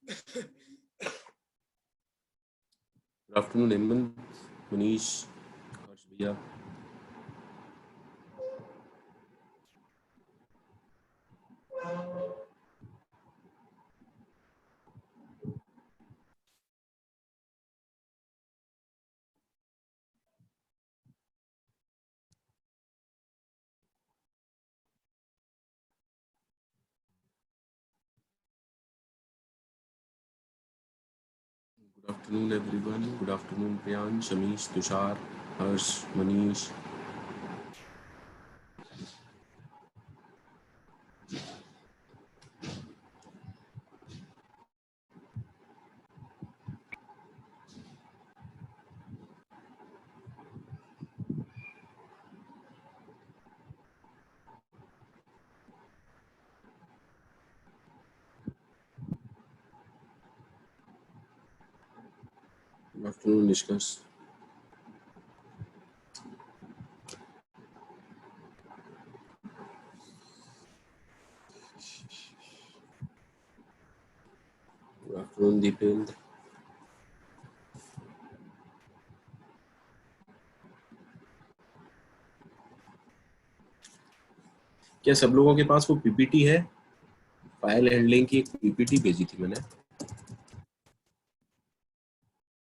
Good afternoon Hemant, Manish, Harsh भैया। Good afternoon everyone. Good afternoon Priyansh, Amish, Tushar, Harsh, Manish. Good afternoon Nishkarsh. Good afternoon Dipendra. क्या सब लोगों के पास वो पीपीटी है? फाइल हैंडलिंग की एक पीपीटी भेजी थी मैंने,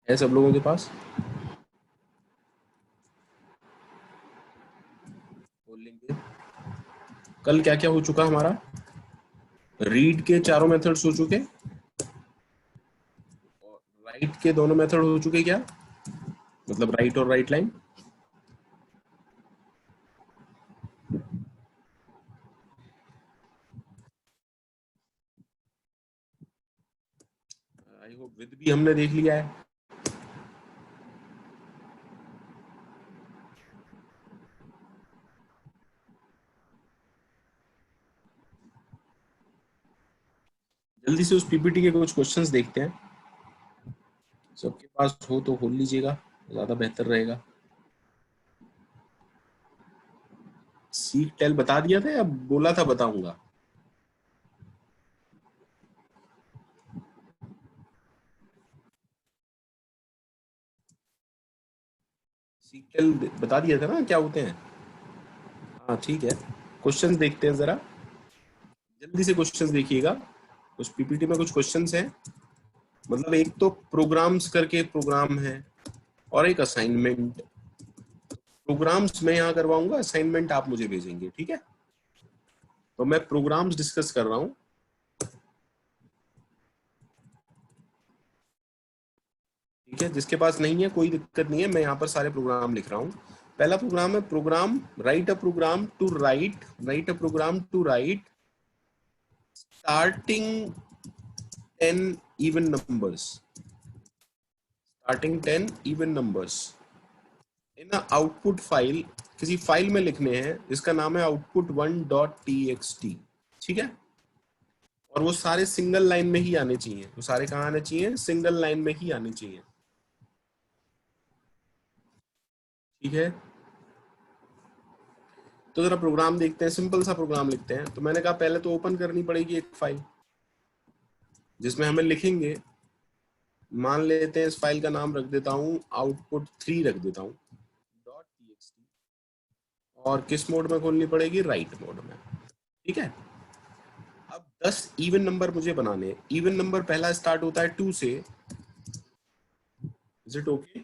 है सब लोगों के पास? खोल लेंगे। कल क्या क्या हो चुका हमारा? रीड के चारों मेथड्स हो चुके, और राइट के दोनों मेथड हो चुके। क्या मतलब राइट और right line? I hope with भी हमने देख लिया है। जल्दी से उस पीपीटी के कुछ क्वेश्चंस देखते हैं। सबके पास हो तो खोल लीजिएगा, ज्यादा बेहतर रहेगा। सीक टेल बता दिया था या बोला था बताऊंगा? सीक टेल बता दिया था ना क्या होते हैं। हाँ ठीक है, क्वेश्चंस देखते हैं जरा। जल्दी से क्वेश्चंस देखिएगा। उस पीपीटी में कुछ क्वेश्चंस हैं, मतलब एक तो प्रोग्राम्स करके प्रोग्राम है और एक असाइनमेंट। प्रोग्राम्स मैं यहाँ करवाऊंगा, असाइनमेंट आप मुझे भेजेंगे, ठीक है? तो मैं प्रोग्राम्स डिस्कस कर रहा हूँ। ठीक है, जिसके पास नहीं है कोई दिक्कत नहीं है, मैं यहाँ पर सारे प्रोग्राम लिख रहा हूँ। पहला प्रोग्राम है program write a program to write a program to write starting 10 even numbers, starting 10 even numbers in a output file, किसी फाइल में लिखने हैं जिसका नाम है output1.txt। ठीक है, और वो सारे सिंगल लाइन में ही आने चाहिए। वो सारे कहाँ आने चाहिए? सिंगल लाइन में ही आने चाहिए। ठीक है, तो जरा प्रोग्राम देखते हैं, सिंपल सा प्रोग्राम लिखते हैं। तो मैंने कहा पहले तो ओपन करनी पड़ेगी एक फाइल जिसमें हमें लिखेंगे। मान लेते हैं इस फाइल का नाम रख देता हूं output3 रख देता हूं .txt, और किस मोड में खोलनी पड़ेगी? राइट मोड में। ठीक है, अब 10 इवन नंबर मुझे बनाने। इवन नंबर पहला स्टार्ट होता है 2 से। Is it okay?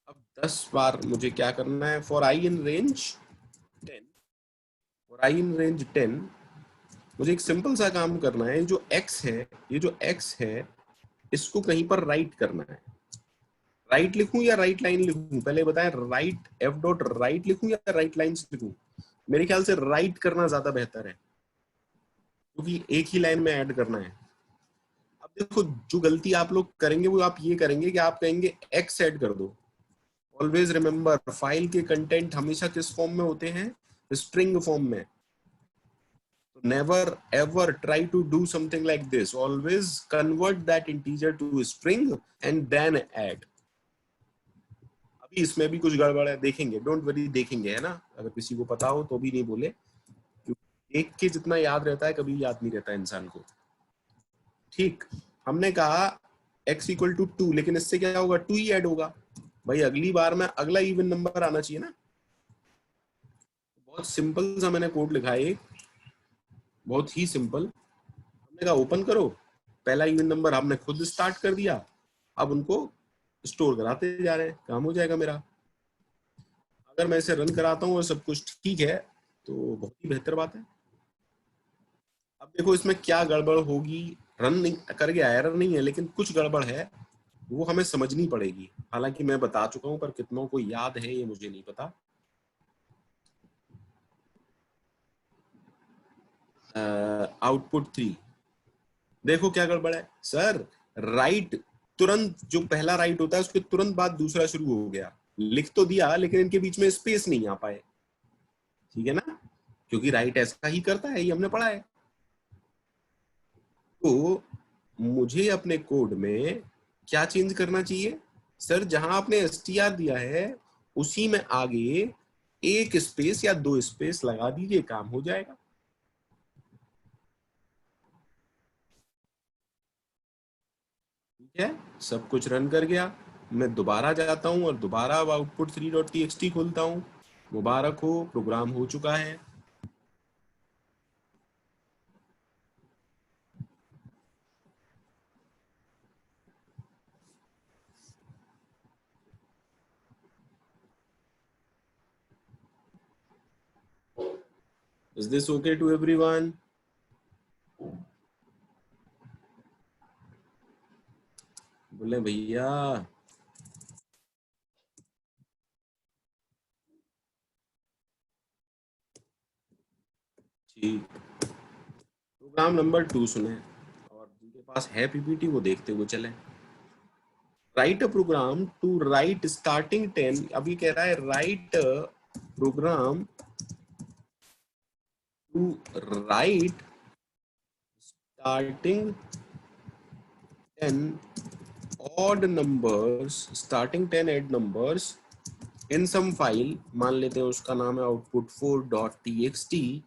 अब 10 बार मुझे क्या करना है? For I in range 10, for I in range 10 मुझे एक सिंपल सा काम करना है। जो x है, ये जो x है, इसको कहीं पर राइट करना है। राइट लिखूं या राइट लाइन लिखूं? पहले बताएं, राइट एफ डॉट राइट लिखूं या राइट लाइन्स लिखूं? मेरे ख्याल से राइट करना ज्यादा बेहतर है, क्योंकि एक ही लाइन में ऐड करना है। अब देखो, जो गलती आप लोग करेंगे वो आप ये करेंगे कि आप कहेंगे एक्स ऐड कर दो। ऑलवेज रिमेंबर, फाइल के कंटेंट हमेशा किस फॉर्म में होते हैं? स्ट्रिंग फॉर्म में। Never ever try to do something like this. Always convert that integer to string and then add. अभी इसमें भी कुछ गड़बड़ है, देखेंगे, डोंट वरी, देखेंगे, है ना? अगर किसी को पता हो तो भी नहीं बोले, एक के जितना याद रहता है कभी याद नहीं रहता इंसान को। ठीक, हमने कहा x इक्वल टू 2, लेकिन इससे क्या होगा, 2 ही ऐड होगा भाई, अगली बार में अगला इवन नंबर आना चाहिए ना। बहुत सिंपल सा मैंने कोड लिखा है एक, बहुत ही सिंपल। हमने कहा ओपन करो, पहला इवन नंबर हमने खुद स्टार्ट कर दिया, अब उनको स्टोर कराते जा रहे हैं, काम हो जाएगा मेरा। अगर मैं इसे रन कराता हूँ और सब कुछ ठीक है तो बहुत ही बेहतर बात है। अब देखो इसमें क्या गड़बड़ होगी, रन नहीं कर गया, एरर नहीं है, लेकिन कुछ गड़बड़ है, वो हमें समझनी पड़ेगी। हालांकि मैं बता चुका हूं, पर कितनों को याद है ये मुझे नहीं पता। आउटपुट 3, देखो क्या गड़बड़ है सर। राइट, तुरंत जो पहला राइट होता है उसके तुरंत बाद दूसरा शुरू हो गया। लिख तो दिया लेकिन इनके बीच में स्पेस नहीं आ पाए, ठीक है ना, क्योंकि राइट ऐसा ही करता है, ये हमने पढ़ा है। तो मुझे अपने कोड में क्या चेंज करना चाहिए सर, जहां आपने str दिया है उसी में आगे एक स्पेस या 2 स्पेस लगा दीजिए, काम हो जाएगा। ठीक है, सब कुछ रन कर गया। मैं दोबारा जाता हूं और दोबारा अब आउटपुट 3.txt खोलता हूं। मुबारक हो, प्रोग्राम हो चुका है। Is this okay to everyone? बोले भैया। ठीक, प्रोग्राम नंबर 2 सुने, और जिनके पास है पीपीटी वो देखते हुए चले। Write a program to write starting 10, अभी कह रहा है write program to write starting 10 odd numbers, starting 10 odd numbers in some file, मान लेते हैं उसका नाम है output4.txt।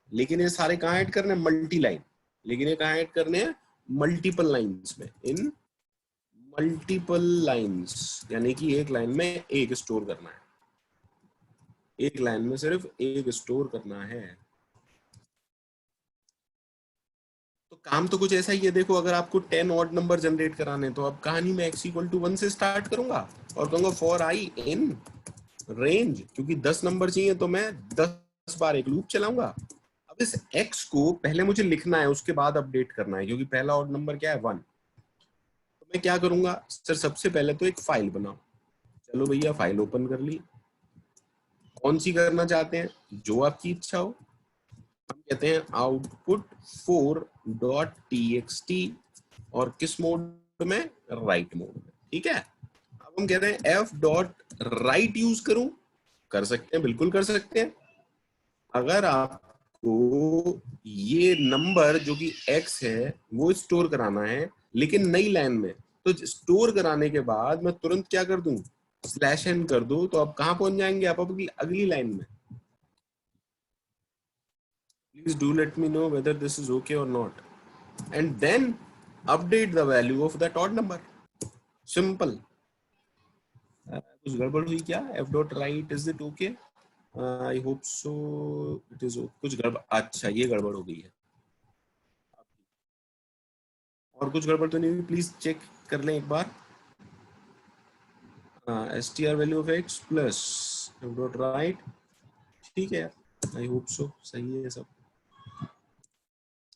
लेकिन ये सारे कहाँ ऐड करने हैं, मल्टी लाइन। लेकिन ये कहाँ ऐड करने हैं, मल्टीपल लाइंस में, इन मल्टीपल लाइंस, यानी कि एक लाइन में एक स्टोर करना है, एक लाइन में सिर्फ एक स्टोर करना है। तो काम तो कुछ ऐसा ही है। देखो अगर आपको 10 ऑड नंबर जनरेट कराने तो अब कहानी में x इक्वल टू 1 से स्टार्ट करूंगा और कहूंगा फॉर आई इन रेंज, क्योंकि 10 नंबर चाहिए तो मैं 10 बार एक लूप चलाऊंगा। अब इस x को पहले मुझे लिखना है, उसके बाद अपडेट करना है, क्योंकि पहला ऑड नंबर क्या है, 1। तो मैं क्या करूंगा सर, सबसे पहले तो एक फाइल बनाओ। चलो भैया फाइल ओपन कर ली। कौन सी करना चाहते हैं, जो आपकी इच्छा हो। हम कहते हैं आउटपुट 4.txt, और किस मोड में, राइट मोड में। ठीक है, अब हम कहते हैं एफ डॉट राइट यूज करूं, कर सकते हैं, बिल्कुल कर सकते हैं। अगर आपको ये नंबर जो कि x है वो स्टोर कराना है लेकिन नई लाइन में, तो स्टोर कराने के बाद मैं तुरंत क्या कर दूं, स्लैश एन कर दूं, तो आप कहां पहुंच जाएंगे, आप अगली अगली लाइन में। Please do let me know whether this is okay or not, and then update the value of that odd number. Simple. कुछ गड़बड़ हुई क्या, F dot write is it okay? I hope so it is. कुछ गड़बड़, अच्छा ये गड़बड़ हो गई है। और कुछ गड़बड़ तो नहीं हुई, प्लीज चेक कर लें एक बार। S T R value of X plus F dot write, ठीक है, आई होप सो सही है सब,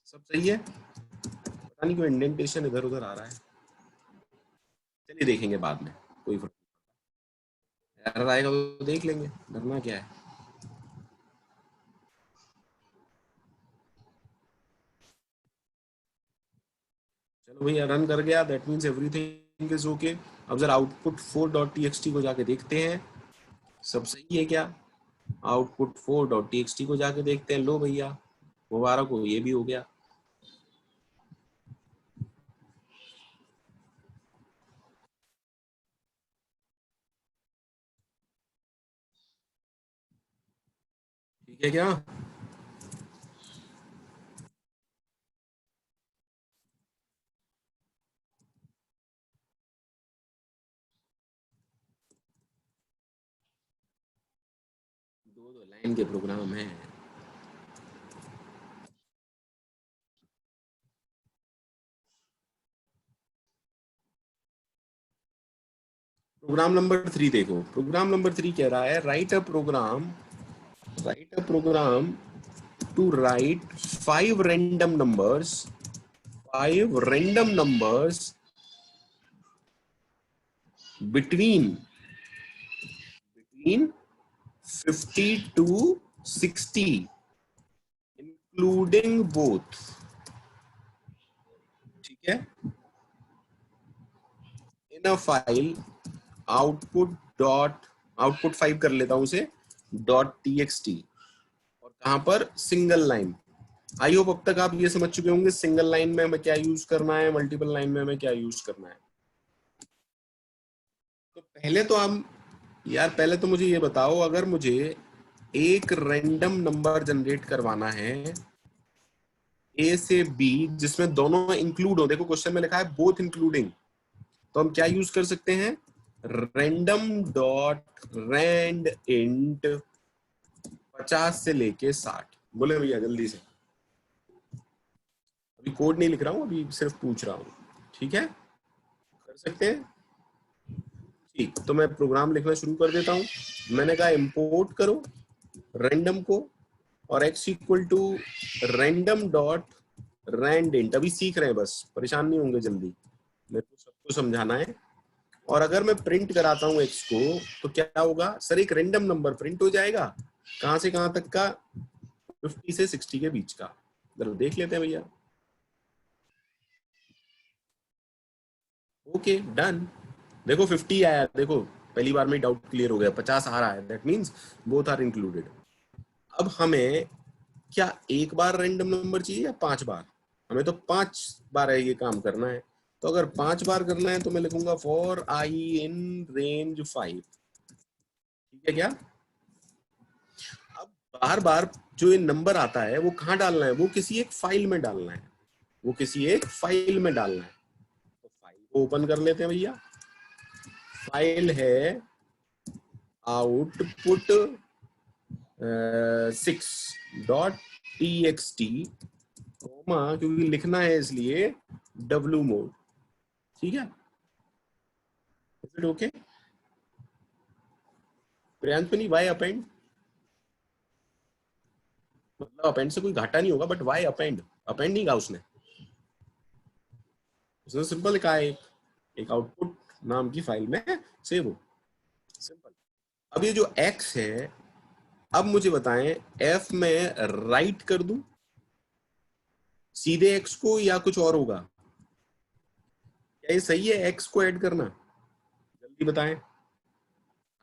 सब सही है। पता नहीं क्यों इंडेंटेशन इधर उधर आ रहा है, चलिए देखेंगे बाद में, कोई फर्क नहीं, एरर आएगा तो देख लेंगे, डरना क्या है। चलो भैया रन कर गया, that means everything is okay. अब जरा आउटपुट 4.txt को जाके देखते हैं, सब सही है क्या। आउटपुट 4.txt को जाके देखते हैं, लो भैया मुबारक हो, ये भी हो गया। ठीक है क्या, 2 लाइन के प्रोग्राम है। प्रोग्राम नंबर 3 देखो, प्रोग्राम नंबर 3 कह रहा है write a program to write 5 random numbers between 50 to 60 including both। ठीक है, in a file output dot output 5 कर लेता हूं उसे .txt, और कहां पर सिंगल लाइन। आई होप अब तक आप ये समझ चुके होंगे सिंगल लाइन में हमें क्या यूज करना है, मल्टीपल लाइन में हमें क्या यूज करना है। तो पहले तो मुझे ये बताओ, अगर मुझे एक रैंडम नंबर जनरेट करवाना है ए से बी जिसमें दोनों इंक्लूड हो, देखो क्वेश्चन में लिखा है बोथ इंक्लूडिंग, तो हम क्या यूज कर सकते हैं, रैंडम डॉट रैंड इंट 50 से लेके 60। बोले भैया जल्दी से, अभी कोड नहीं लिख रहा हूं, अभी सिर्फ पूछ रहा हूं। ठीक है, कर सकते हैं। ठीक, तो मैं प्रोग्राम लिखना शुरू कर देता हूं। मैंने कहा इंपोर्ट करो रैंडम को, और x equal to random dot rand int. अभी सीख रहे हैं, बस परेशान नहीं होंगे, जल्दी मेरे को सबको समझाना है। और अगर मैं प्रिंट कराता हूं x को, तो क्या होगा सर, एक रैंडम नंबर प्रिंट हो जाएगा। कहां से कहां तक का, 50 से 60 के बीच का। जरा देख लेते हैं भैया। ओके डन, देखो 50 आया, देखो पहली बार में डाउट क्लियर हो गया। 50 आ रहा है, that means both are included. अब हमें क्या एक बार रैंडम नंबर चाहिए या 5 बार? हमें तो 5 बार है ये काम करना है। तो अगर 5 बार करना है तो मैं लिखूंगा फॉर आई इन रेंज 5। ठीक है क्या? अब बार बार जो ये नंबर आता है वो कहाँ डालना है, वो किसी एक फाइल में डालना है, वो किसी एक फाइल में डालना है। तो फाइल को ओपन कर लेते हैं भैया। फाइल है आउटपुट 6.txt, क्योंकि लिखना है इसलिए w मोड। ठीक है, is it okay? Priyanshani why append, मतलब अपेंड से कोई घाटा नहीं होगा, बट वाई अपेंड, अपेंड नहीं कहा उसने। उसने सिंपल लिखा है एक आउटपुट नाम की फाइल में सेव हो, सिंपल। अब ये जो x है, अब मुझे बताएं f में राइट कर दूं सीधे x को या कुछ और होगा? क्या ये सही है x को ऐड करना? जल्दी बताएं।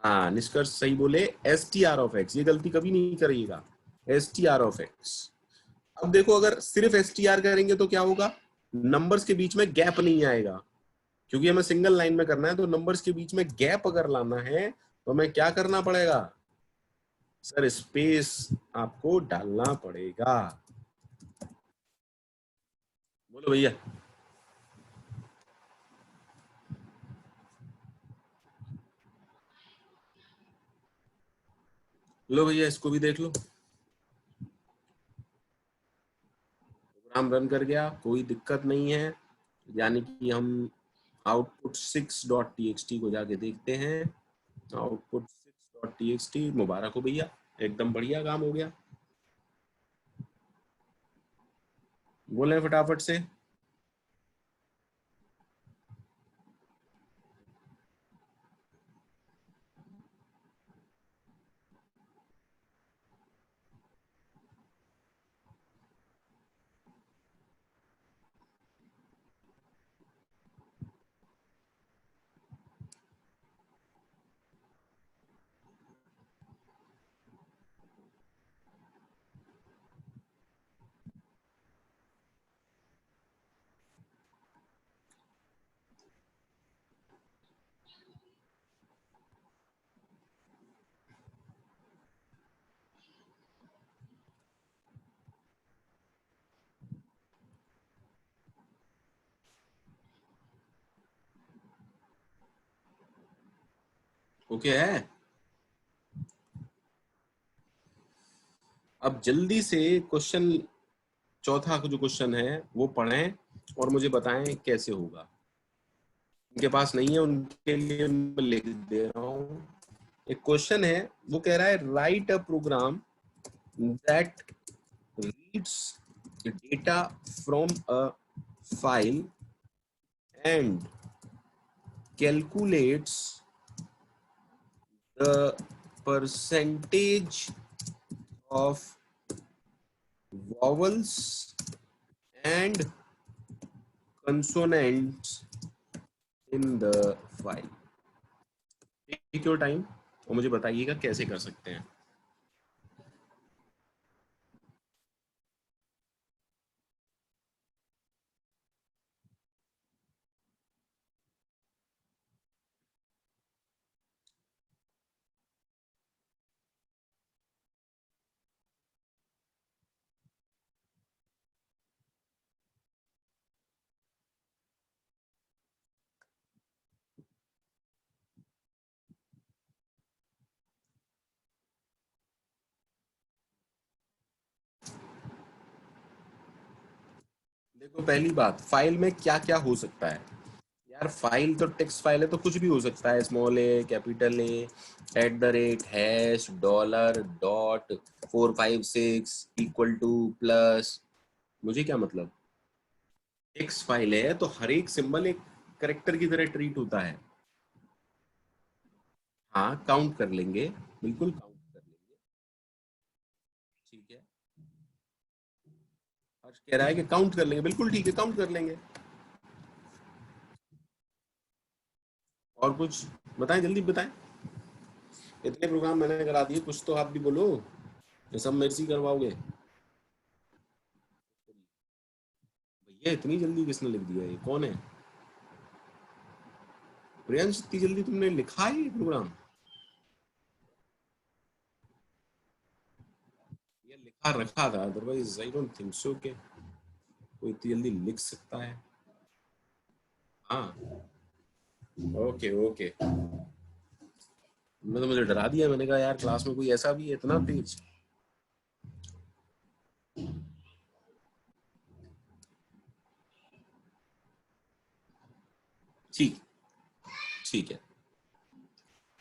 हाँ, निष्कर्ष सही बोले, S T are of x, ये गलती कभी नहीं करिएगा, S T are of x. अब देखो अगर सिर्फ एस टी आर करेंगे तो क्या होगा, नंबर्स के बीच में गैप नहीं आएगा, क्योंकि हमें सिंगल लाइन में करना है। तो नंबर्स के बीच में गैप अगर लाना है तो हमें क्या करना पड़ेगा सर, स्पेस आपको डालना पड़ेगा। बोलो भैया। लो भैया, इसको भी देख लो, प्रोग्राम रन कर गया, कोई दिक्कत नहीं है। यानी कि हम आउटपुट 6.txt को जाके देखते हैं। आउटपुट 6.txt, मुबारक हो भैया, एकदम बढ़िया काम हो गया। बोले फटाफट से। ओके है, अब जल्दी से क्वेश्चन, चौथा जो क्वेश्चन है वो पढ़ें और मुझे बताएं कैसे होगा। उनके पास नहीं है उनके लिए मैं लिख दे रहा हूं। एक क्वेश्चन है, वो कह रहा है write a program that reads data from a file and calculates the percentage of vowels and consonants in the file। Take your time और मुझे बताइएगा कैसे कर सकते हैं। देखो, पहली बात, फाइल में क्या क्या हो सकता है यार। फाइल तो टेक्स्ट फाइल है तो कुछ भी हो सकता है, small A, capital A, at the rate, hash, dollar, dot, 456, equal to, plus, मुझे क्या मतलब। टेक्स्ट फाइल है तो हर एक सिंबल एक करेक्टर की तरह ट्रीट होता है। हाँ, काउंट कर लेंगे, बिल्कुल काउंट कर लेंगे। ठीक है, हर्ष कह रहा है कि काउंट कर लेंगे, बिल्कुल ठीक है, काउंट कर लेंगे। और कुछ बताएं, जल्दी बताएं। इतने प्रोग्राम मैंने करा दिए, कुछ तो आप भी बोलो। ये सब मेरे से ही करवाओगे भैया? इतनी जल्दी किसने लिख दिया? ये कौन है? प्रियांश, इतनी जल्दी तुमने लिखा है ये प्रोग्राम? ये लिखा रखा था, otherwise I don't think so के कोई इतनी जल्दी लिख सकता है। हाँ, ओके ओके। मैं तो, मुझे डरा दिया, मैंने कहा यार क्लास में कोई ऐसा भी है इतना तेज। ठीक, ठीक है।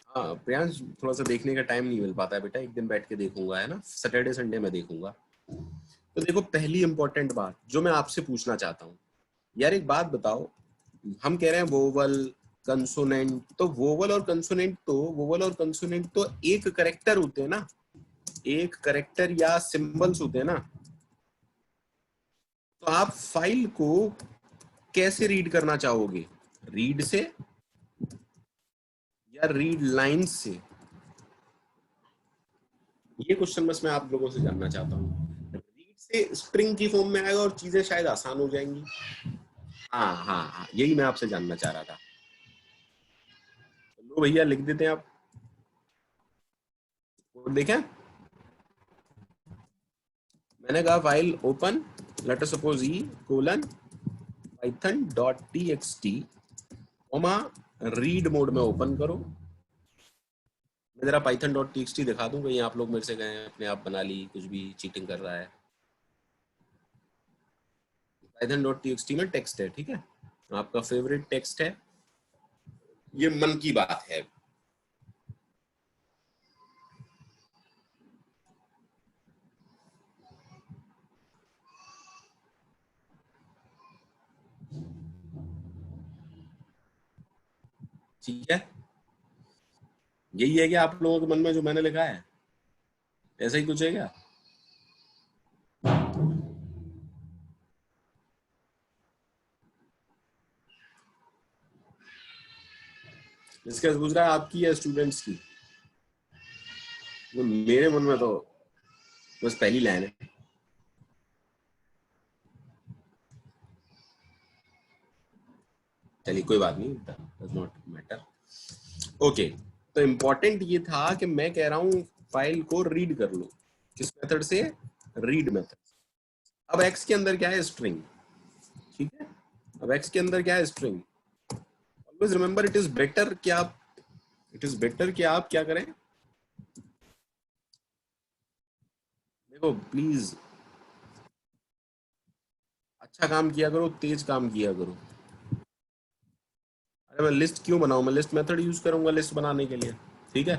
हाँ प्रियांश, थोड़ा सा देखने का टाइम नहीं मिल पाता है बेटा, एक दिन बैठ के देखूंगा, है ना, सैटरडे संडे में देखूंगा। तो देखो, पहली इंपॉर्टेंट बात जो मैं आपसे पूछना चाहता हूँ, यार एक बात बताओ, हम कह रहे हैं वोवल, कंसोनेंट, तो वोवल और कंसोनेंट तो एक करेक्टर होते हैं ना, एक करेक्टर या सिंबल्स होते हैं ना। तो आप फाइल को कैसे रीड करना चाहोगे? रीड से या रीड लाइन से? ये क्वेश्चन बस मैं आप लोगों से जानना चाहता हूँ। रीड से स्ट्रिंग की फॉर्म में आएगा और चीजें शायद आसान हो जाएंगी। हाँ हाँ हाँ, यही मैं आपसे जानना चाह रहा था। लो भैया, लिख देते हैं आप। कोड देखें, मैंने कहा file open, let us suppose E colon Python dot T X T, comma, read mode में ओपन करो। मैं जरा Python dot T X T दिखा दूं, कहीं आप लोग मेरे से कहें अपने आप बना ली, कुछ भी चीटिंग कर रहा है। Python dot T X T में टेक्स्ट है, ठीक है, आपका फेवरेट टेक्स्ट है, ये मन की बात है। ठीक है, यही है कि आप लोगों के मन में जो मैंने लिखा है, ऐसा ही कुछ है क्या? इसका पूछ रहा है आपकी या स्टूडेंट्स की? तो मेरे मन में तो बस पहली लाइन है। चलिए कोई बात नहीं, डज नॉट मैटर। ओके, तो इम्पोर्टेंट ये था कि मैं कह रहा हूं फाइल को रीड कर लो। किस मेथड से? Read method. अब एक्स के अंदर क्या है? स्ट्रिंग। ठीक है, अब एक्स के अंदर क्या है? String. Always remember, it is better कि आप क्या करें? देखो प्लीज अच्छा काम किया करो, तेज काम किया करो। अरे मैं लिस्ट क्यों बनाऊं, मैं लिस्ट मेथड यूज करूंगा लिस्ट बनाने के लिए। ठीक है,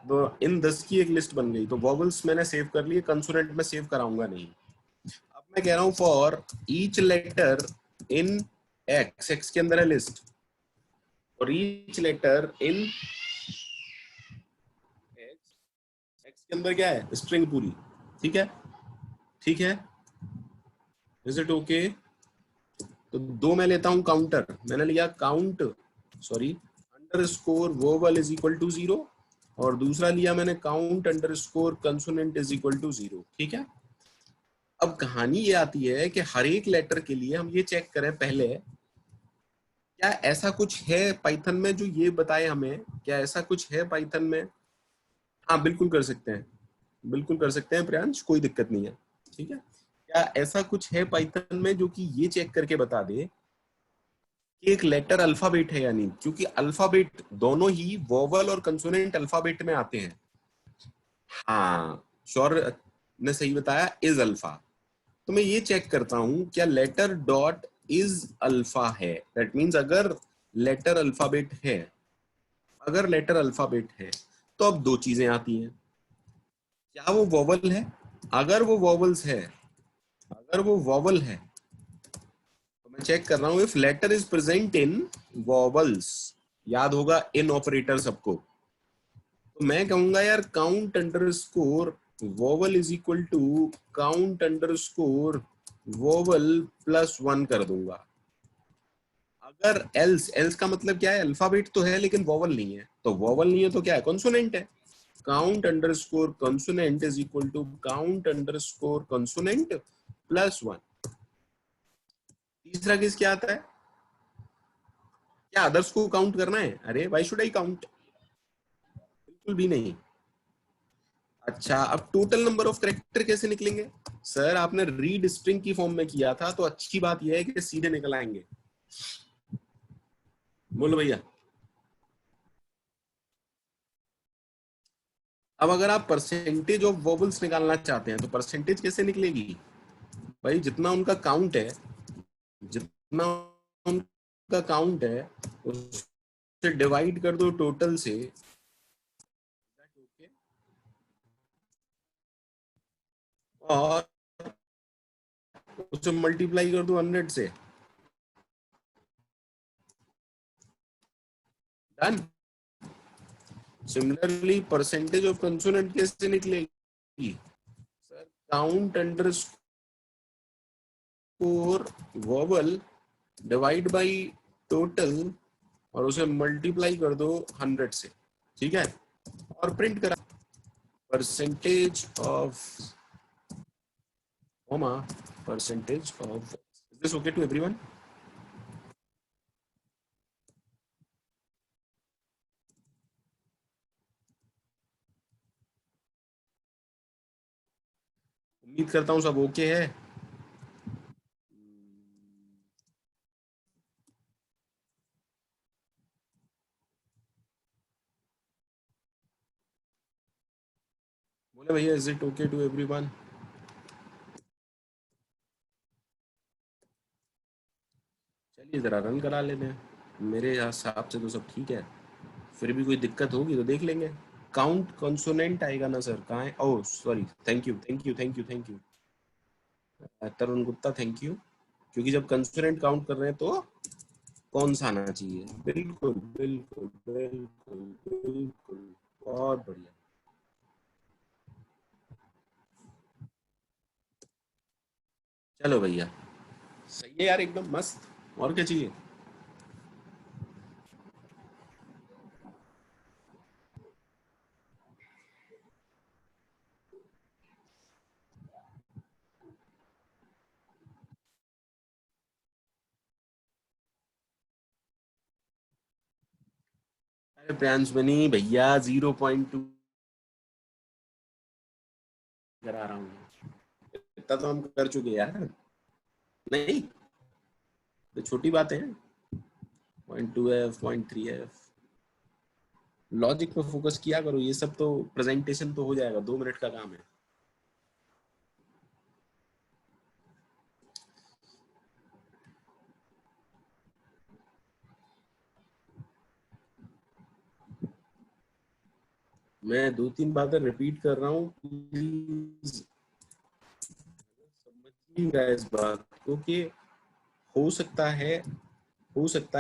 तो इन 10 की एक लिस्ट बन गई, तो वॉवल्स मैंने सेव कर लिए, कंसोनेंट में सेव कराऊंगा नहीं। अब मैं कह रहा हूं for each letter in X, X के अंदर है लिस्ट, और each letter in X, X के अंदर क्या है, स्ट्रिंग पूरी। ठीक है, ठीक है, इज इट ओके? तो दो मैं लेता हूं काउंटर, मैंने लिया count, sorry, underscore vowel is equal to 0, और दूसरा लिया मैंने count underscore consonant is equal to 0। ठीक है, अब कहानी ये आती है कि हर एक लेटर के लिए हम ये चेक करें पहले, क्या ऐसा कुछ है पाइथन में जो ये बताए हमें, क्या ऐसा कुछ है पाइथन में? हाँ बिल्कुल कर सकते हैं, बिल्कुल कर सकते हैं प्रियांश, कोई दिक्कत नहीं है। ठीक है, क्या ऐसा कुछ है पाइथन में जो कि ये चेक करके बता दे कि एक लेटर अल्फाबेट है या नहीं? क्योंकि अल्फाबेट दोनों ही वोवल और कंसोनेंट अल्फाबेट में आते हैं। हाँ, श्योर ने सही बताया, इज अल्फा। तो मैं ये चेक करता हूं क्या लेटर डॉट इज अल्फा है, दैट मीन्स अगर लेटर अल्फाबेट है, अगर लेटर अल्फाबेट है तो अब दो चीजें आती हैं, क्या वो वॉवल है? अगर वो वॉवल्स है, अगर वो वॉवल है तो मैं चेक कर रहा हूं if letter is present in vowels, याद होगा इन ऑपरेटर सबको, तो मैं कहूंगा यार count underscore vowel is equal to count underscore vowel plus 1 कर दूंगा। अगर एल्स, एल्स का मतलब क्या है, अल्फाबेट तो है लेकिन वोवल नहीं है, तो वोवल नहीं है तो क्या है, कॉन्सोनेंट है। Count underscore consonant is equal to count underscore consonant plus 1। तीसरा केस क्या आता है, क्या अदर्स को काउंट करना है? अरे वाई शुड आई काउंट, बिल्कुल भी नहीं। अच्छा, अब टोटल नंबर ऑफ कैरेक्टर कैसे निकलेंगे? सर आपने रीड स्ट्रिंग की फॉर्म में किया था, तो अच्छी बात यह है कि सीधे निकल आएंगे। बोलो भैया। अब अगर आप परसेंटेज ऑफ वोबल्स निकालना चाहते हैं तो परसेंटेज कैसे निकलेगी? भाई जितना उनका काउंट है, जितना उनका काउंट है उससे डिवाइड कर दो टोटल से, और उसे मल्टीप्लाई कर दो 100 से, done. Similarly percentage of consonant कैसे निकलेगी? Sir count underscore vowel divide by total, और उसे मल्टीप्लाई कर दो 100 से। ठीक है, और प्रिंट करा percentage of comma percentage of, is this okay to everyone? उम्मीद करता हूं सब ओके है। बोले भैया is it okay to everyone? चलिए जरा रन करा लेते हैं, मेरे हिसाब से तो सब ठीक है, फिर भी कोई दिक्कत होगी तो देख लेंगे। काउंट कंसोनेंट आएगा ना सर, कहाँ है? Oh sorry, thank you thank you thank you thank you Tarun Gupta, thank you. क्योंकि जब कंसोनेंट काउंट कर रहे हैं तो कौन सा आना चाहिए, बिल्कुल बिल्कुल बिल्कुल बिल्कुल, बहुत बढ़िया। चलो भैया, सही है यार, एकदम मस्त, और क्या चाहिए? अरे प्रियांश बनी भैया 0.2 करा रहा हूँ, इतना तो हम कर चुके यार। नहीं, तो छोटी बात है, 0.2F 0.3F, लॉजिक पे फोकस किया करो, ये सब तो प्रेजेंटेशन तो हो जाएगा, 2 मिनट का काम है। मैं 2-3 बातें रिपीट कर रहा हूँ, प्लीज समझिएगा इस बात को कि हो सकता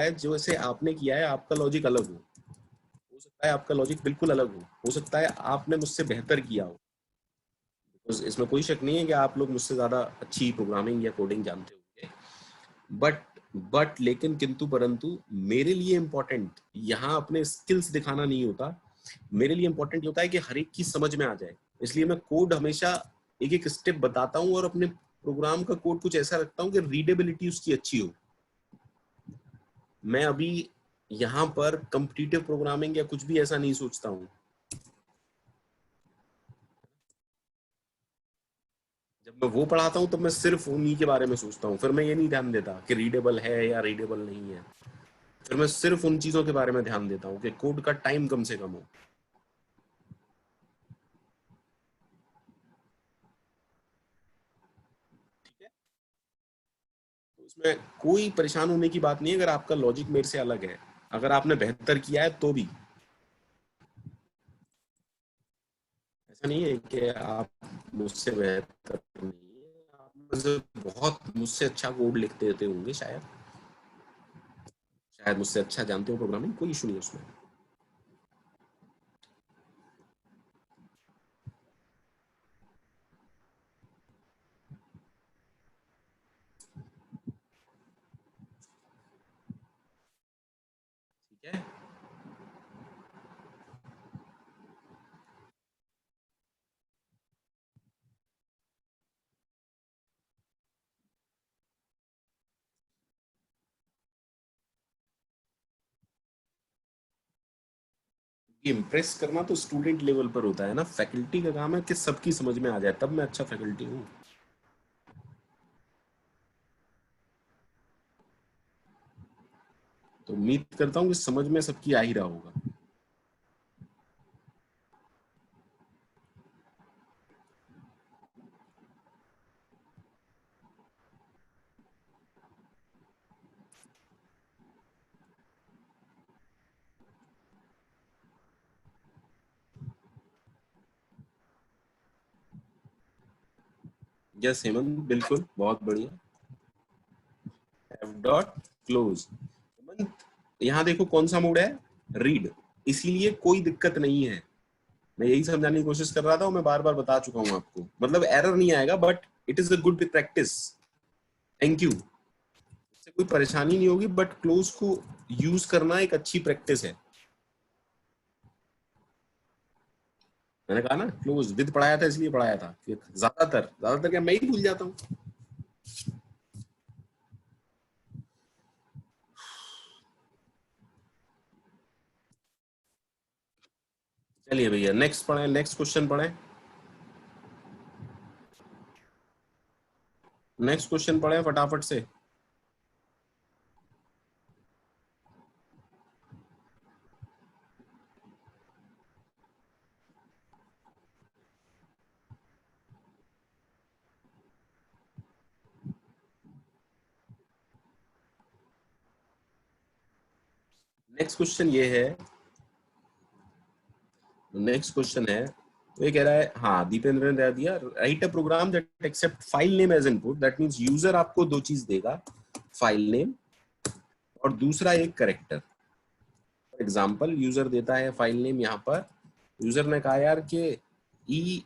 है जो ऐसे आपने किया है आपका लॉजिक अलग हो सकता है आपका लॉजिक बिल्कुल अलग हो सकता है आपने मुझसे बेहतर किया हो। इसमें कोई शक नहीं है कि आप लोग मुझसे ज्यादा अच्छी प्रोग्रामिंग या कोडिंग जानते होंगे, बट लेकिन किंतु परंतु मेरे लिए इंपॉर्टेंट यहाँ अपने स्किल्स दिखाना नहीं होता। मेरे लिए इंपॉर्टेंट होता है कि हर एक चीज समझ में आ जाए, इसलिए मैं कोड हमेशा एक एक स्टेप बताता हूँ और अपने प्रोग्राम का कोड कुछ ऐसा रखता हूँ कि रीडेबिलिटी उसकी अच्छी हो। मैं अभी यहाँ पर कॉम्पिटिटिव प्रोग्रामिंग या कुछ भी ऐसा नहीं सोचता हूँ। जब मैं वो पढ़ाता हूँ तब मैं सिर्फ उन्हीं के बारे में सोचता हूँ, फिर मैं ये नहीं ध्यान देता कि रीडेबल है या रीडेबल नहीं है। फिर मैं सिर्फ उन चीजों के बारे में ध्यान देता हूँ कि कोड का टाइम कम से कम हो। ठीक है, तो इसमें कोई परेशान होने की बात नहीं है अगर आपका लॉजिक मेरे से अलग है। अगर आपने बेहतर किया है तो भी ऐसा नहीं है कि आप मुझसे बेहतर नहीं है, आप मुझसे बहुत मुझसे अच्छा कोड लिख देते होंगे शायद, मुझसे अच्छा जानते हो प्रोग्रामिंग, कोई इशू नहीं है उसमें। ठीक है, इम्प्रेस करना तो स्टूडेंट लेवल पर होता है ना, फैकल्टी का काम है कि सबकी समझ में आ जाए, तब मैं अच्छा फैकल्टी हूँ। तो उम्मीद करता हूँ कि समझ में सबकी आ ही रहा होगा। यस हेमंत, बिल्कुल, बहुत बढ़िया। F dot close. हेमंत, यहाँ देखो कौन सा मोड है, रीड, इसीलिए कोई दिक्कत नहीं है। मैं यही समझाने की कोशिश कर रहा था और मैं बार बार बता चुका हूँ आपको, मतलब एरर नहीं आएगा, but it is a good practice. Thank you. इससे कोई परेशानी नहीं होगी, बट क्लोज को यूज करना एक अच्छी प्रैक्टिस है। मैंने कहा ना क्लोज विद पढ़ाया था, इसलिए पढ़ाया था कि ज्यादातर ज्यादातर क्या मैं ही भूल जाता हूँ। चलिए भैया नेक्स्ट पढ़े, नेक्स्ट क्वेश्चन पढ़े, नेक्स्ट क्वेश्चन पढ़े फटाफट से। नेक्स्ट क्वेश्चन ये है, नेक्स्ट क्वेश्चन है, तो ये कह रहा है, हाँ दीपेंद्र ने दे दिया, write a program that accept file name as input, that means user आपको दो चीज देगा, फाइल नेम और दूसरा एक करेक्टर। फॉर एग्जांपल यूजर देता है फाइल नेम, यहाँ पर यूजर ने कहा यार कि ई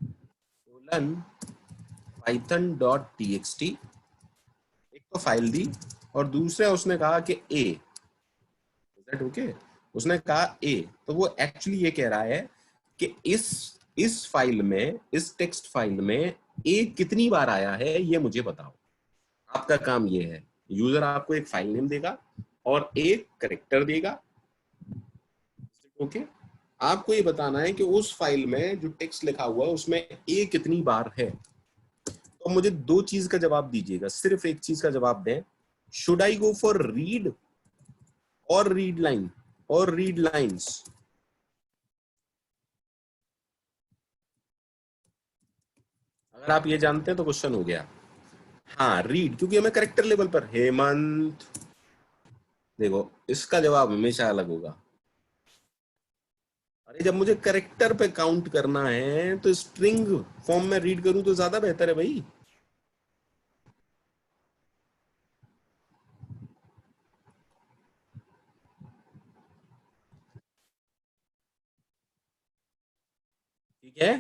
कोलन पाइथन डॉट टीएक्सटी, एक तो फाइल दी और दूसरा उसने कहा कि ए, दैट ओके, उसने कहा ए, तो वो एक्चुअली ये कह रहा है कि इस फाइल में, इस टेक्स्ट फाइल में ए कितनी बार आया है ये मुझे बताओ। आपका काम ये है, यूजर आपको एक फाइल नेम देगा और एक करेक्टर देगा, ओके, आपको ये बताना है कि उस फाइल में जो टेक्स्ट लिखा हुआ है उसमें ए कितनी बार है। तो मुझे दो चीज का जवाब दीजिएगा, सिर्फ एक चीज का जवाब दें, should I go for read और रीड लाइन और रीड लाइंस। अगर आप ये जानते हैं तो क्वेश्चन हो गया। हाँ रीड, क्योंकि हमें करेक्टर लेवल पर, हेमंत देखो इसका जवाब हमेशा अलग होगा। अरे जब मुझे करेक्टर पे काउंट करना है तो स्ट्रिंग फॉर्म में रीड करूं तो ज्यादा बेहतर है भाई। ठीक है।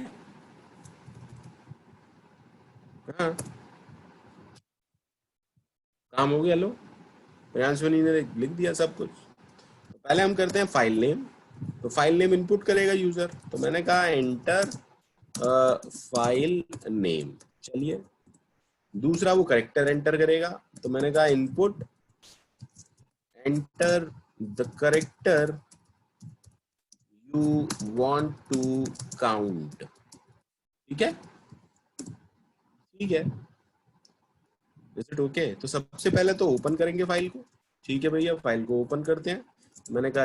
हाँ, काम हो गया। लो, प्रियांशवनी ने लिख दिया सब कुछ। तो पहले हम करते हैं फाइल नेम। तो फाइल नेम इनपुट करेगा यूजर, तो मैंने कहा एंटर फाइल नेम। चलिए, दूसरा वो करेक्टर एंटर करेगा, तो मैंने कहा input enter the character you want to count. ठीक है, ठीक है। Is it okay? तो सबसे पहले तो ओपन करेंगे फाइल को। ठीक है भैया, फाइल को ओपन करते हैं। मैंने कहा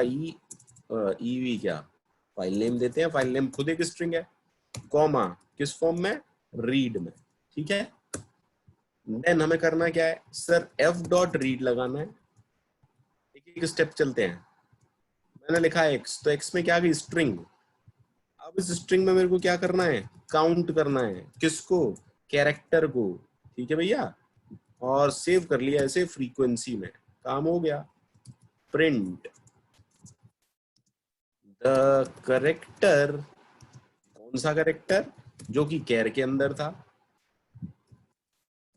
ईवी क्या, फाइल नेम देते हैं। फाइल नेम खुद एक स्ट्रिंग है, कॉमा किस फॉर्म में, रीड में। ठीक है। देन हमें करना क्या है सर, एफ डॉट रीड लगाना है। एक एक स्टेप चलते हैं। मैंने लिखा है एक्स, तो एक्स में क्या आ गई, स्ट्रिंग। अब इस स्ट्रिंग में मेरे को क्या करना है, काउंट करना है। किसको, कैरेक्टर को। ठीक है भैया, और सेव कर लिया ऐसे फ्रीक्वेंसी में। काम हो गया। प्रिंट द करेक्टर, कौन सा करेक्टर, जो कि कैर के अंदर था,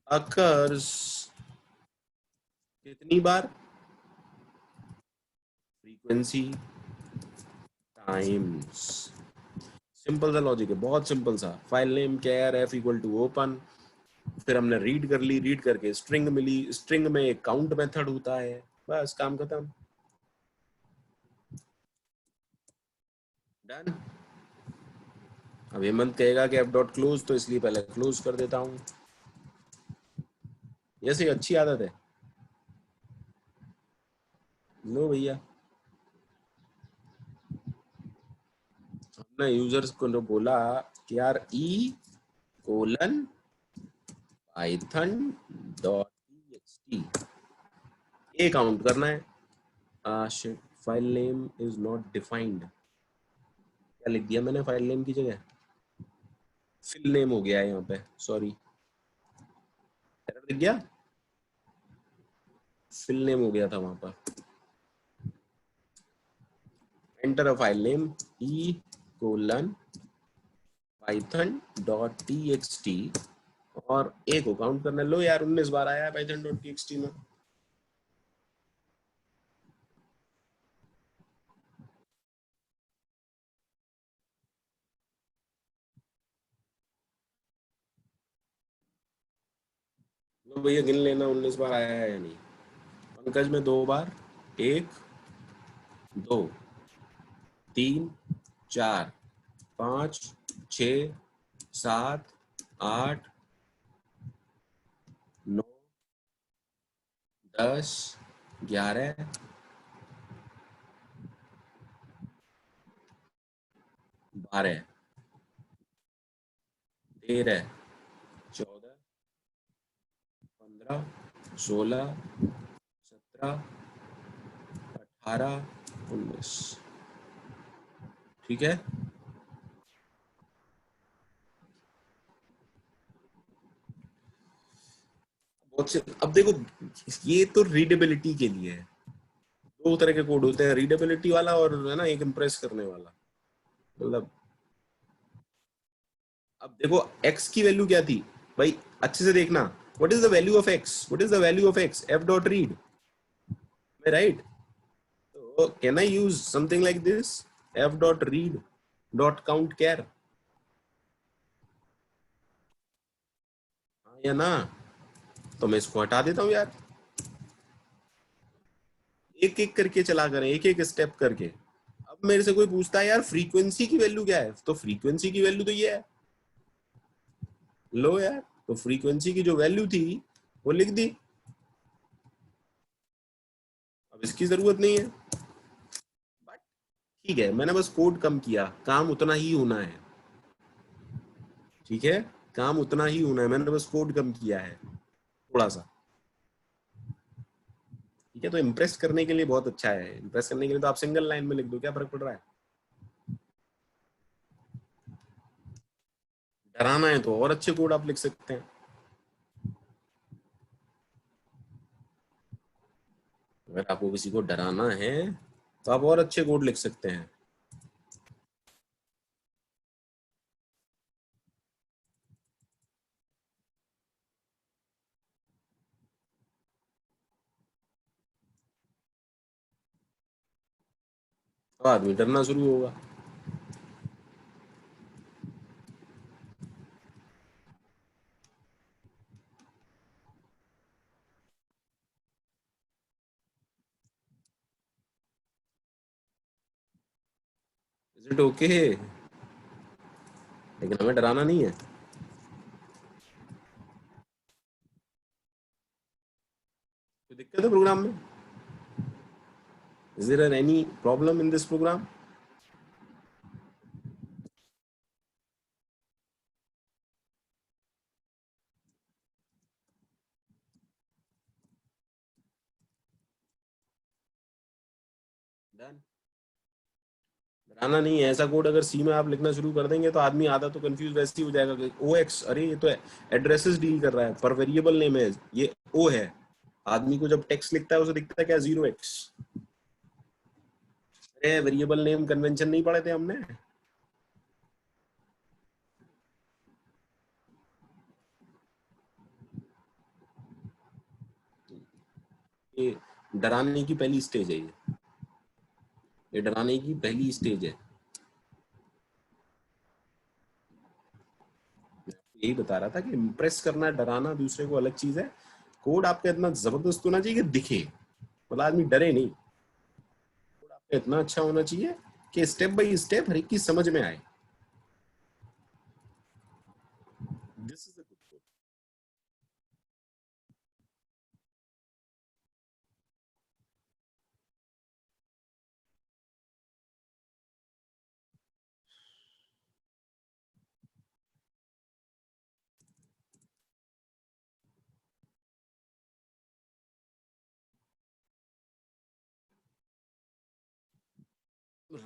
अकर्स कितनी बार, फ्रीक्वेंसी टाइम्स। सिंपल सा लॉजिक है, बहुत सिंपल सा। फाइल नेम कैर एफ इक्वल टू ओपन, फिर हमने रीड कर ली, रीड करके स्ट्रिंग मिली, स्ट्रिंग में एक काउंट मेथड होता है, बस काम खत्म। डन। अब हेमंत कहेगा कि एफ डॉट क्लोज, तो इसलिए पहले क्लोज कर देता हूँ। ये अच्छी आदत है। लो भैया, हमने यूजर्स को तो बोला कि यार ई कोलन पाइथन डॉट टीएक्सटी ए काउंट करना है। Shit, file name is not defined. क्या लिख दिया मैंने फाइल नेम की जगह, फिल नेम हो गया है यहाँ पे, सॉरी, एरर दिख गया, फिल नेम हो गया था वहां पर। Enter a file name E colon Python dot TXT, और ए को काउंट करना। लो यार, 19 बार आया है पाइथन डॉट टीएक्सटी में। लो भैया, गिन लेना 19 बार आया है या नहीं। पंकज में 2 बार, 1, 2, 3, 4, 5, 6, 7, 8, 9, 10, 11, 12, 13, 14, 15, 16, 17, 18, 19। ठीक है। बहुत से, अब देखो, ये तो रीडेबिलिटी के लिए है। 2 तरह के कोड होते हैं, रीडेबिलिटी वाला और है ना एक इम्प्रेस करने वाला। मतलब अब देखो x की वैल्यू क्या थी भाई, अच्छे से देखना। What is the value of x, what is the value of x, f dot read, right. तो can I use something like this, f dot read dot count char, या ना? तो मैं इसको हटा देता हूँ यार, एक एक करके चला करें, एक एक स्टेप करके। अब मेरे से कोई पूछता है यार फ्रीक्वेंसी की वैल्यू क्या है, तो फ्रीक्वेंसी की वैल्यू तो ये है। लो यार, तो फ्रीक्वेंसी की जो वैल्यू थी वो लिख दी। अब इसकी जरूरत नहीं है, बट ठीक है, मैंने बस कोड कम किया, काम उतना ही होना है। ठीक है, काम उतना ही होना है, मैंने बस कोड कम किया है थोड़ा सा। ठीक है, तो इम्प्रेस करने के लिए बहुत अच्छा है। इम्प्रेस करने के लिए तो आप सिंगल लाइन में लिख दो, क्या फर्क पड़ रहा है। डराना है तो और अच्छे कोड आप लिख सकते हैं। अगर आपको किसी को डराना है तो आप और अच्छे कोड लिख सकते हैं। तो आदमी डरना शुरू होगा। Is it okay? लेकिन हमें डराना नहीं है। कोई दिक्कत है प्रोग्राम में? Is there any problem in this program? Done. डराना नहीं है। ऐसा कोड अगर सी में आप लिखना शुरू कर देंगे तो आदमी आधा तो कंफ्यूज वैसे ही हो जाएगा कि ओ एक्स, अरे ये तो एड्रेसेस डील कर रहा है, पर वेरिएबल नेम है, ये ओ है। आदमी को जब टेक्स्ट लिखता है उसे दिखता है क्या, 0x। अरे वेरिएबल नेम कन्वेंशन नहीं पढ़े थे हमने? ये डराने की पहली स्टेज है। ये डराने की पहली स्टेज है। यही बता रहा था कि इम्प्रेस करना, डराना दूसरे को अलग चीज है। कोड आपका इतना जबरदस्त होना चाहिए कि दिखे, मतलब आदमी डरे नहीं। कोड आपका इतना अच्छा होना चाहिए कि स्टेप बाय स्टेप हर एक की समझ में आए। This is a good code.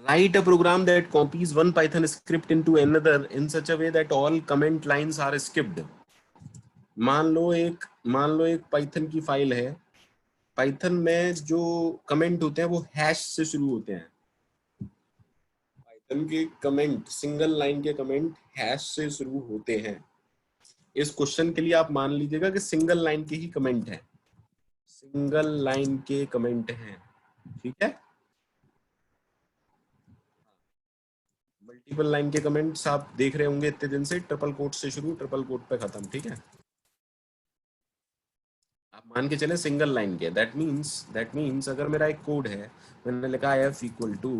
Write a program that copies one Python script into another in such a way that all comment lines are skipped. मान लो एक पाइथन की फाइल है। पाइथन में जो कमेंट होते हैं वो हैश से शुरू होते हैं। पाइथन के कमेंट, सिंगल लाइन के कमेंट हैश से शुरू होते हैं। इस क्वेश्चन के लिए आप मान लीजिएगा कि सिंगल लाइन के ही कमेंट है, सिंगल लाइन के कमेंट हैं। ठीक है। मल्टीपल लाइन के कमेंट्स आप देख रहे होंगे इतने दिन से, ट्रिपल कोट से शुरू, ट्रिपल कोट पे खत्म। ठीक है। आप मान के चले सिंगल लाइन के, दैट मीन्स अगर मेरा एक कोड है, मैंने लिखा F equal to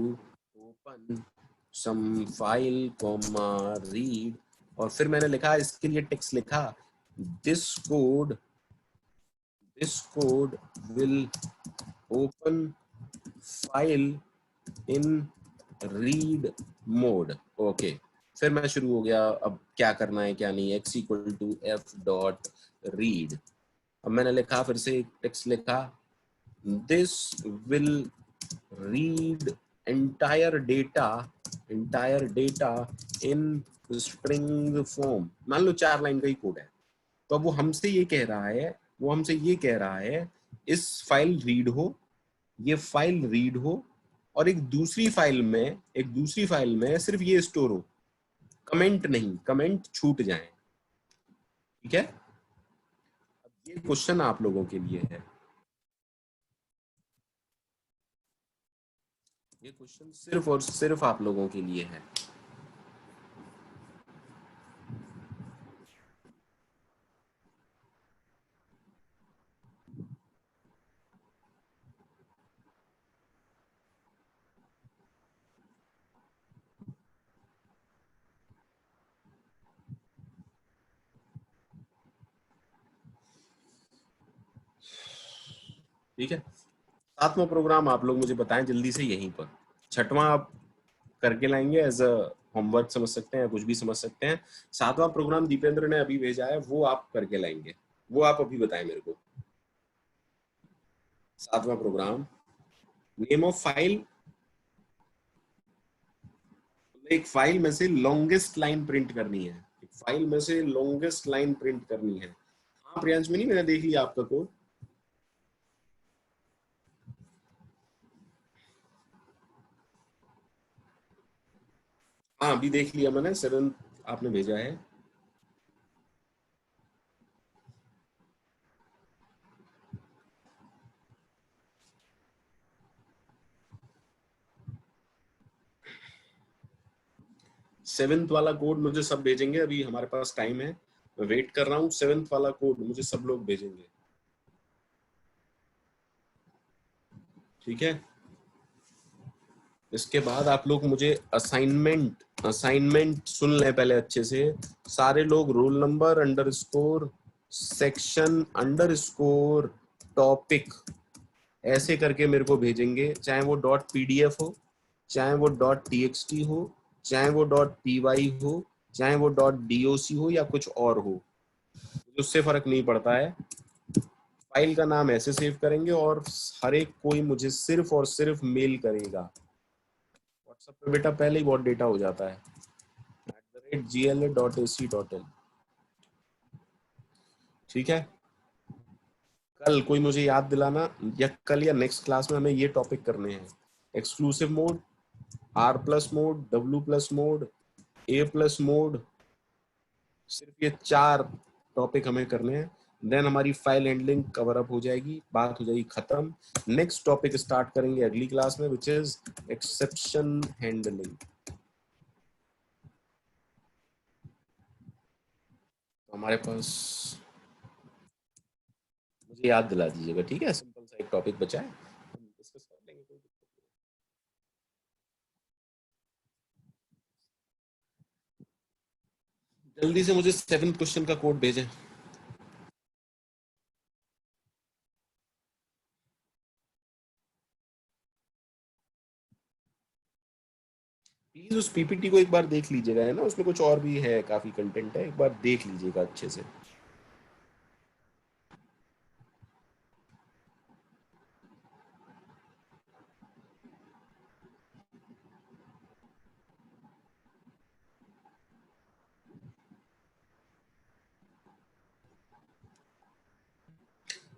open some file comma read, और फिर मैंने लिखा इसके लिए टेक्स्ट लिखा, this code this code will open file in read mode. Okay. फिर मैं शुरू हो गया, अब क्या करना है क्या नहीं, x equal to F dot read. अब मैंने लिखा, फिर से एक टेक्स्ट लिखा, this will read entire data in string form. मान लो 4 लाइन का ही कोड है। तो अब वो हमसे ये कह रहा है, इस फाइल रीड हो, ये फाइल रीड हो, और एक दूसरी फाइल में सिर्फ ये स्टोर हो, कमेंट नहीं, कमेंट छूट जाए। ठीक है। अब ये क्वेश्चन आप लोगों के लिए है, ये क्वेश्चन सिर्फ और सिर्फ आप लोगों के लिए है। ठीक है। 7वां प्रोग्राम आप लोग मुझे बताएं जल्दी से यहीं पर। 6वां आप करके लाएंगे एज अ होमवर्क समझ सकते हैं, कुछ भी समझ सकते हैं। 7वां प्रोग्राम दीपेंद्र ने अभी भेजा है, वो आप करके लाएंगे। वो आप अभी बताएं मेरे को। 7वां प्रोग्राम, नेम ऑफ फाइल, एक फाइल में से लॉन्गेस्ट लाइन प्रिंट करनी है। एक फाइल में से लॉन्गेस्ट लाइन प्रिंट करनी है। हाँ प्रियांश में नहीं, मैंने देख लिया आपका कोड। हाँ अभी देख लिया मैंने, 7 आपने भेजा है। सेवेंथ वाला कोड मुझे सब भेजेंगे, अभी हमारे पास टाइम है, मैं वेट कर रहा हूँ। सेवेंथ वाला कोड मुझे सब लोग भेजेंगे, ठीक है। इसके बाद आप लोग मुझे असाइनमेंट असाइनमेंट सुन लें पहले अच्छे से। सारे लोग roll number underscore section underscore topic ऐसे करके मेरे को भेजेंगे, चाहे वो डॉट पीडीएफ हो, चाहे वो डॉट टीएक्सटी हो, चाहे वो डॉट पीवाई हो, चाहे वो डॉट डीओसी हो या कुछ और हो, उससे फर्क नहीं पड़ता है। फाइल का नाम ऐसे सेव करेंगे और हर एक कोई मुझे सिर्फ और सिर्फ मेल करेगा। व्हाट्सएप पे बेटा पहले ही बहुत डेटा हो जाता है, @gla.ac.in, ठीक है। कल कोई मुझे याद दिलाना, या कल या नेक्स्ट क्लास में हमें ये टॉपिक करने हैं, exclusive mode, R plus mode, W plus mode, A plus mode, सिर्फ ये 4 टॉपिक हमें करने हैं। देन हमारी फाइल हैंडलिंग कवर अप हो जाएगी, बात हो जाएगी खत्म। नेक्स्ट टॉपिक स्टार्ट करेंगे अगली क्लास में, विच इज एक्सेप्शन हैंडलिंग। तो हमारे पास, मुझे याद दिला दीजिएगा, ठीक है। सिंपल सा एक टॉपिक बचा है, हम डिस्कस कर लेंगे, कोई दिक्कत नहीं। जल्दी से मुझे 7th क्वेश्चन का कोड भेजें। प्लीज उस पीपीटी को एक बार देख लीजिएगा, है ना, उसमें कुछ और भी है, काफी कंटेंट है, एक बार देख लीजिएगा अच्छे से।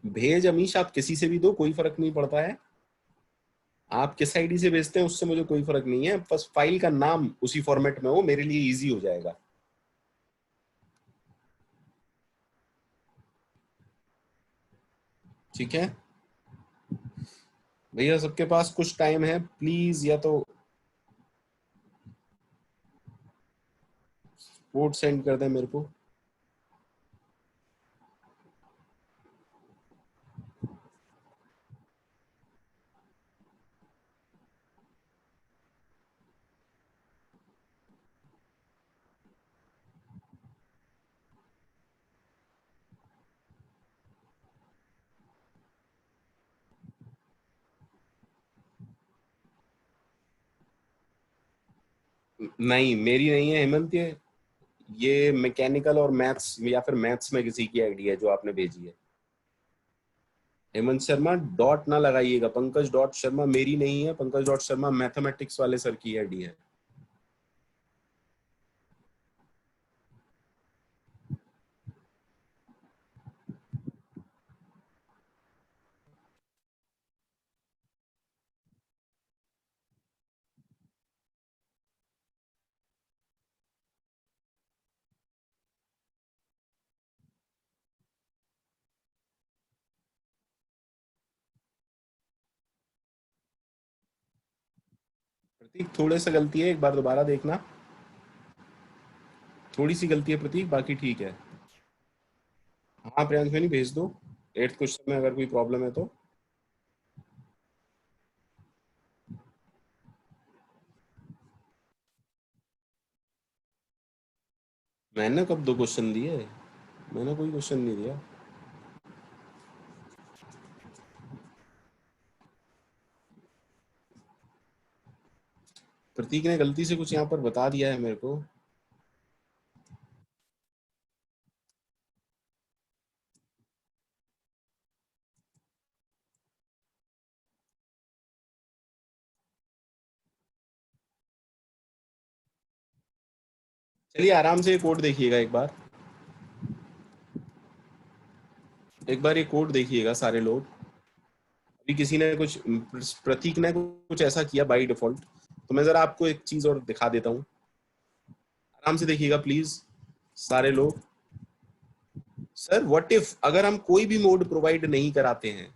भेज अमीश आप किसी से भी दो, कोई फर्क नहीं पड़ता है। आप किस आईडी से भेजते हैं उससे मुझे कोई फर्क नहीं है, बस फाइल का नाम उसी फॉर्मेट में हो, मेरे लिए इजी हो जाएगा, ठीक है। भैया सबके पास कुछ टाइम है, प्लीज या तो कोड सेंड कर दें मेरे को। नहीं मेरी नहीं है हेमंत, ये मैकेनिकल और मैथ्स या फिर मैथ्स में किसी की आईडी है जो आपने भेजी है। हेमंत शर्मा डॉट ना लगाइएगा, पंकज डॉट शर्मा मेरी नहीं है, पंकज डॉट शर्मा मैथमेटिक्स वाले सर की आईडी है। प्रतीक थोड़े सा गलती है, एक बार दोबारा देखना, थोड़ी सी गलती है प्रतीक, बाकी ठीक है। हाँ प्रियांश नहीं भेज दो, 8th क्वेश्चन में अगर कोई प्रॉब्लम है तो। मैंने कब 2 क्वेश्चन दिए, मैंने कोई क्वेश्चन नहीं दिया। प्रतीक ने गलती से कुछ यहाँ पर बता दिया है मेरे को। चलिए आराम से ये कोड देखिएगा एक बार ये कोड देखिएगा सारे लोग। अभी किसी ने कुछ, प्रतीक ने कुछ ऐसा किया बाय डिफॉल्ट, तो मैं जरा आपको एक चीज और दिखा देता हूँ। आराम से देखिएगा प्लीज सारे लोग। सर व्हाट इफ अगर हम कोई भी मोड प्रोवाइड नहीं कराते हैं,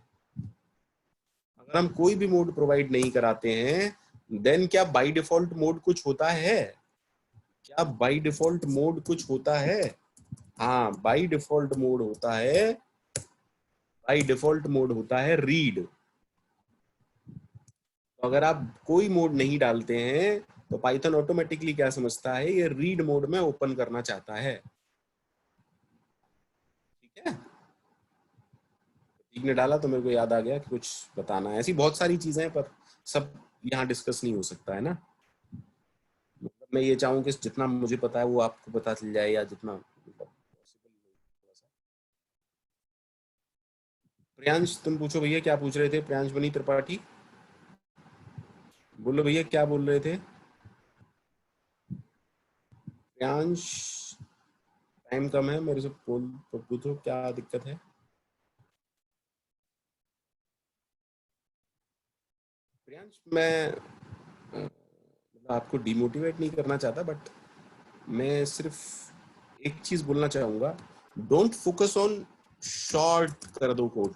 अगर हम कोई भी मोड प्रोवाइड नहीं कराते हैं, देन क्या बाय डिफॉल्ट मोड कुछ होता है? क्या बाय डिफॉल्ट मोड कुछ होता है? हाँ, बाय डिफॉल्ट मोड होता है, बाय डिफॉल्ट मोड होता है रीड। तो अगर आप कोई मोड नहीं डालते हैं तो पाइथन ऑटोमेटिकली क्या समझता है, ये रीड मोड में ओपन करना चाहता है। ठीक है, प्रतीक ने डाला तो मेरे को याद आ गया कि कुछ बताना है। ऐसी बहुत सारी चीजें हैं पर सब यहाँ डिस्कस नहीं हो सकता है ना। मतलब मैं ये चाहूँ कि जितना मुझे पता है वो आपको पता चल जाए, या जितना मतलब possible हो थोड़ा सा। प्रियांश तुम पूछो भैया, क्या पूछ रहे थे? प्रियांश बनी त्रिपाठी, बोलो भैया क्या बोल रहे थे? प्रियांश, टाइम कम है, मेरे से बोल तो पूछो क्या दिक्कत है। प्रियांश मैं मतलब आपको डिमोटिवेट नहीं करना चाहता, बट मैं सिर्फ एक चीज बोलना चाहूंगा। डोंट फोकस ऑन शॉर्ट कर दो कोड,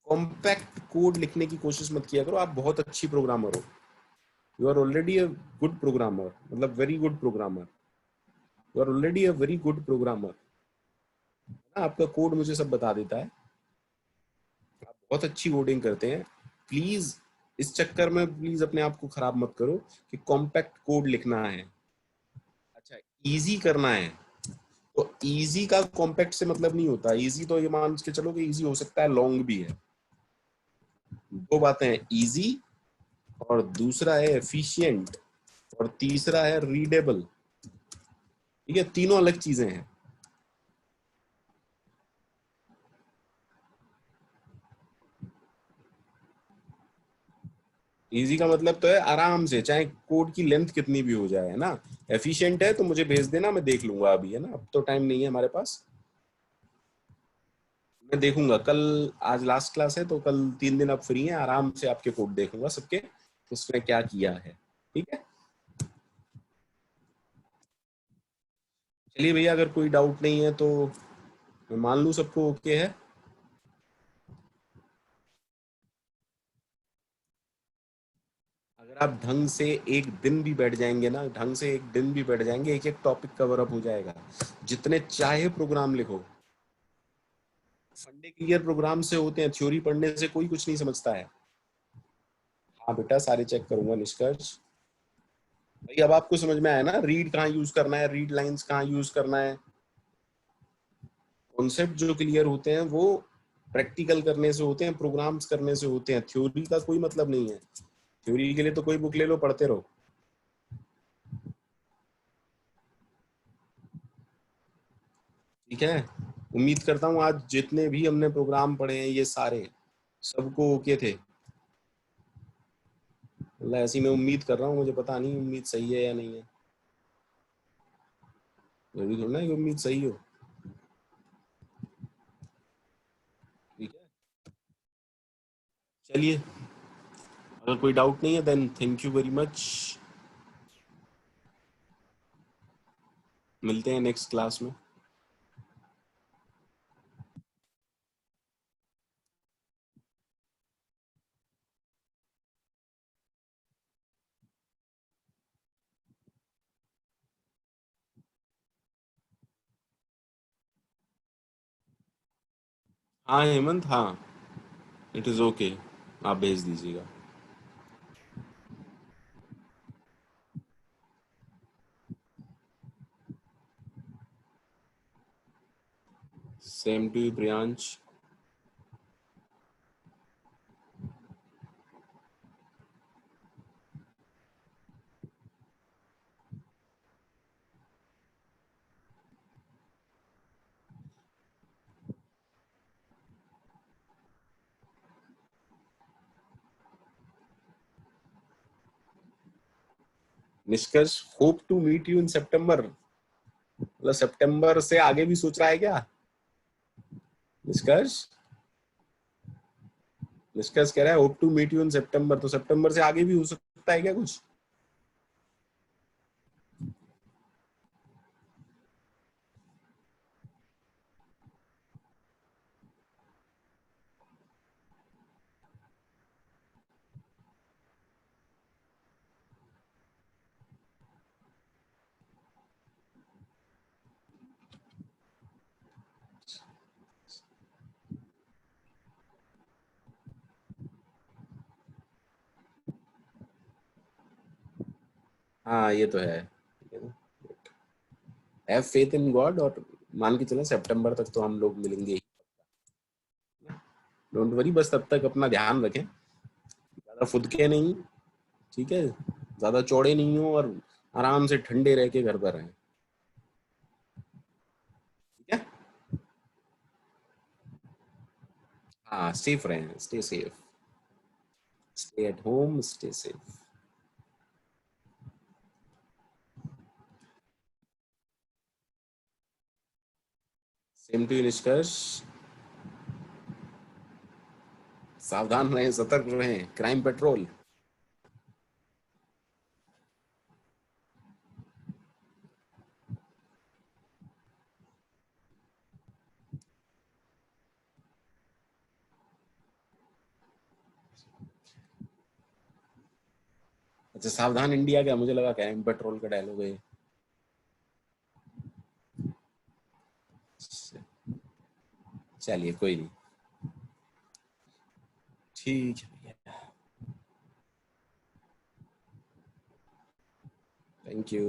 कॉम्पैक्ट कोड लिखने की कोशिश मत किया करो। आप बहुत अच्छी प्रोग्रामर हो, you are already a good programmer, मतलब very good programmer, you are already a very good programmer. आपका कोड मुझे सब बता देता है, आप बहुत अच्छी कोडिंग करते हैं। प्लीज इस चक्कर में प्लीज अपने आप को खराब मत करो कि कॉम्पैक्ट कोड लिखना है। अच्छा, इजी करना है, तो इजी का कॉम्पैक्ट से मतलब नहीं होता। इजी तो ये मान के चलो कि इजी हो सकता है, लॉन्ग भी है। दो बातें हैं, इजी और दूसरा है एफिशिएंट और तीसरा है रीडेबल। ठीक है, तीनों अलग चीजें हैं। इजी का मतलब तो है आराम से, चाहे कोड की लेंथ कितनी भी हो जाए, है ना। एफिशिएंट है तो मुझे भेज देना, मैं देख लूंगा अभी, है ना, अब तो टाइम नहीं है हमारे पास। मैं देखूंगा कल, आज लास्ट क्लास है तो कल 3 दिन अब फ्री है, आराम से आपके कोड देखूंगा सबके, उसने क्या किया है। ठीक है, चलिए भैया, अगर कोई डाउट नहीं है तो मैं मान लूं सबको ओके है। अगर आप ढंग से एक दिन भी बैठ जाएंगे ना, ढंग से एक दिन भी बैठ जाएंगे, एक एक टॉपिक कवर अप हो जाएगा। जितने चाहे प्रोग्राम लिखो, फंडे क्लियर प्रोग्राम से होते हैं, थ्योरी पढ़ने से कोई कुछ नहीं समझता है। हाँ बेटा, सारे चेक करूंगा निष्कर्ष। भाई अब आपको समझ में आया ना, रीड कहाँ यूज करना है, रीड लाइंस कहाँ यूज करना है। कॉन्सेप्ट जो क्लियर होते हैं वो प्रैक्टिकल करने से होते हैं, प्रोग्राम्स करने से होते हैं, थ्योरी का कोई मतलब नहीं है। थ्योरी के लिए तो कोई बुक ले लो, पढ़ते रहो। ठीक है, उम्मीद करता हूँ आज जितने भी हमने प्रोग्राम पढ़े हैं ये सारे सबको ओके थे। मतलब ऐसी मैं उम्मीद कर रहा हूँ, मुझे पता नहीं उम्मीद सही है या नहीं है, जरूरी थोड़ा ना कि उम्मीद सही हो। ठीक है, चलिए, अगर कोई डाउट नहीं है then thank you very much. मिलते हैं नेक्स्ट क्लास में। हाँ हेमंत, हाँ, इट इज ओके, आप भेज दीजिएगा। Same to you Priyansh. Nishkarsh, hope to meet you in सितंबर, मतलब सितंबर से आगे भी सोच रहा है क्या निष्कर्ष? निष्कर्ष कह रहा है hope to meet you in सितंबर, तो सितंबर से आगे भी हो सकता है क्या कुछ? हाँ ये तो है, हैव फेथ इन गॉड, और मान के चलें सितंबर तक तो हम लोग मिलेंगे ही, डोंट वरी, बस तब तक अपना ध्यान रखें, ज्यादा फुदके नहीं, ठीक है, ज्यादा चौड़े नहीं हो, और आराम से ठंडे रह के घर पर रहें, ठीक है? हाँ सेफ रहें, stay safe, stay at home, stay safe. Same to Nishkarsh, सावधान रहें, सतर्क रहें, क्राइम पेट्रोल। अच्छा, सावधान इंडिया क्या, मुझे लगा क्राइम पेट्रोल का डायलॉग है। चलिए कोई नहीं, ठीक है भैया, थैंक यू।